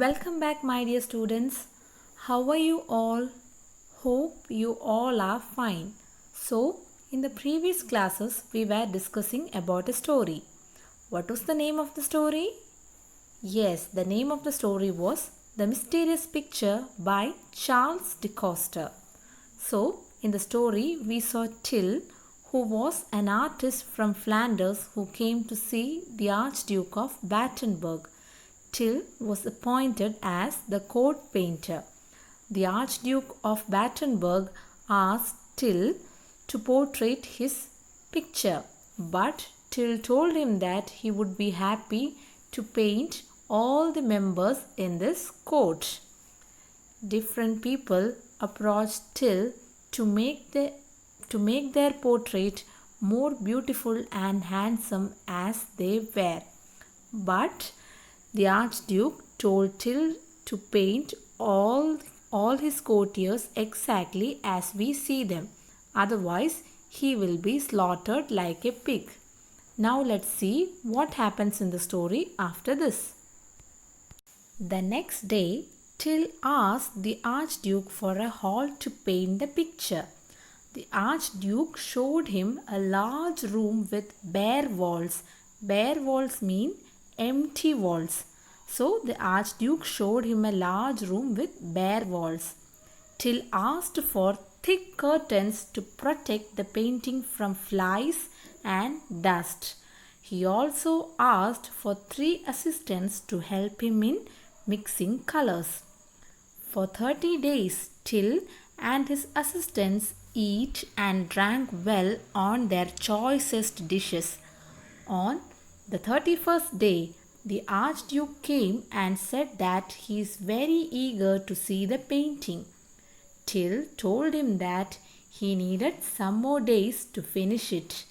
Welcome back, my dear students. How are you all? Hope you all are fine. So, in the previous classes, we were discussing about a story. What was the name of the story? Yes, the name of the story was The Mysterious Picture by Charles DeCoster. So, in the story, we saw Till, who was an artist from Flanders who came to see the Archduke of Battenberg. Till was appointed as the court painter. The Archduke of Battenberg asked Till to portray his picture, but Till told him that he would be happy to paint all the members in this court. Different people approached Till to make their portrait more beautiful and handsome as they were. But the Archduke told Till to paint all his courtiers exactly as we see them. Otherwise, he will be slaughtered like a pig. Now let's see what happens in the story after this. The next day, Till asked the Archduke for a hall to paint the picture. The Archduke showed him a large room with bare walls. Bare walls mean empty walls. So the Archduke showed him a large room with bare walls. Till asked for thick curtains to protect the painting from flies and dust. He also asked for 3 assistants to help him in mixing colors. For 30 days, Till and his assistants eat and drank well on their choicest dishes. On the 31st day, the Archduke came and said that he is very eager to see the painting. Till told him that he needed some more days to finish it.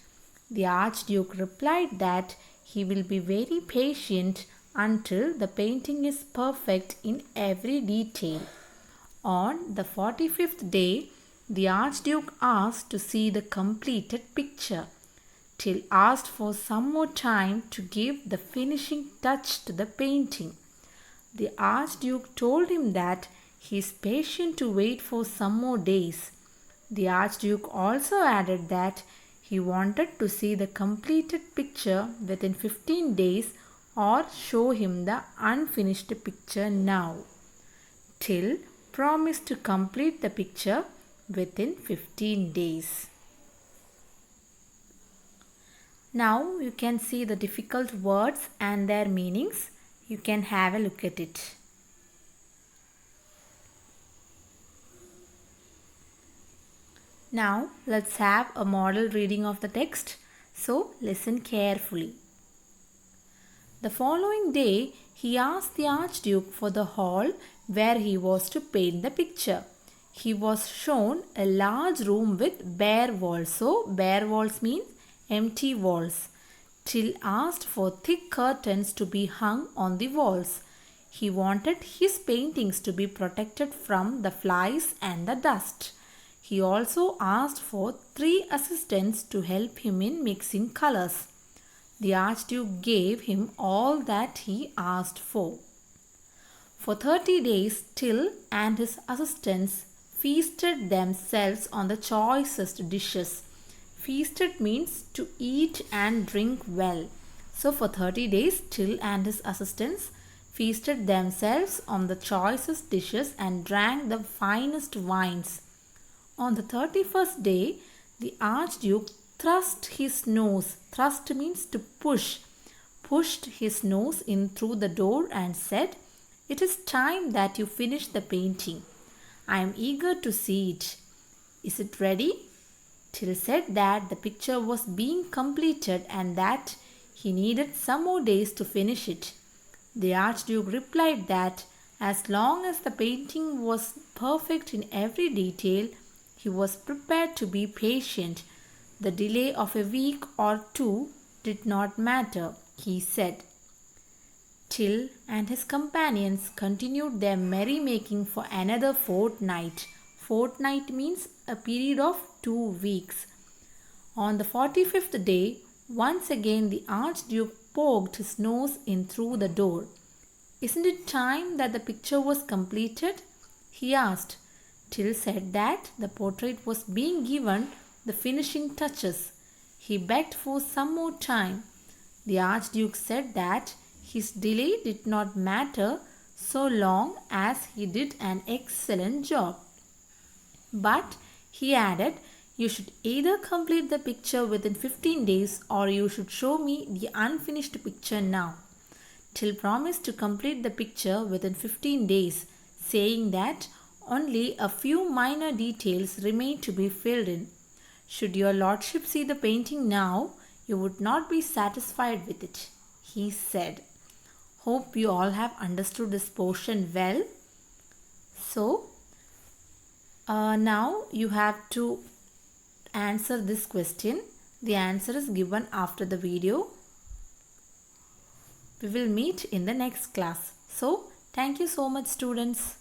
The Archduke replied that he will be very patient until the painting is perfect in every detail. On the 45th day, the Archduke asked to see the completed picture. Till asked for some more time to give the finishing touch to the painting. The Archduke told him that he is patient to wait for some more days. The Archduke also added that he wanted to see the completed picture within 15 days or show him the unfinished picture now. Till promised to complete the picture within 15 days. Now you can see the difficult words and their meanings. You can have a look at it. Now let's have a model reading of the text. So listen carefully. The following day, he asked the Archduke for the hall where he was to paint the picture. He was shown a large room with bare walls. So bare walls means empty walls. Till asked for thick curtains to be hung on the walls. He wanted his paintings to be protected from the flies and the dust. He also asked for 3 assistants to help him in mixing colors. The Archduke gave him all that he asked for. For 30 days, Till and his assistants feasted themselves on the choicest dishes. Feasted means to eat and drink well. So for 30 days, Till and his assistants feasted themselves on the choicest dishes and drank the finest wines. On the 31st day, the Archduke thrust means to pushed his nose in through the door and said, "It is time that you finish the painting. I am eager to see it. Is it ready?" Till said that the picture was being completed and that he needed some more days to finish it. The Archduke replied that as long as the painting was perfect in every detail, he was prepared to be patient. The delay of a week or 2 did not matter, he said. Till and his companions continued their merrymaking for another fortnight. Fortnight means a period of 2 weeks. On the 45th day, once again the Archduke poked his nose in through the door. Isn't it time that the picture was completed? He asked. Till said that the portrait was being given the finishing touches. He begged for some more time. The Archduke said that his delay did not matter so long as he did an excellent job. But he added, you should either complete the picture within 15 days or you should show me the unfinished picture now. Till promised to complete the picture within 15 days, saying that only a few minor details remain to be filled in. Should your lordship see the painting now, you would not be satisfied with it, he said. Hope you all have understood this portion well. So, now you have to answer this question. The answer is given after the video. We will meet in the next class. So, thank you so much, students.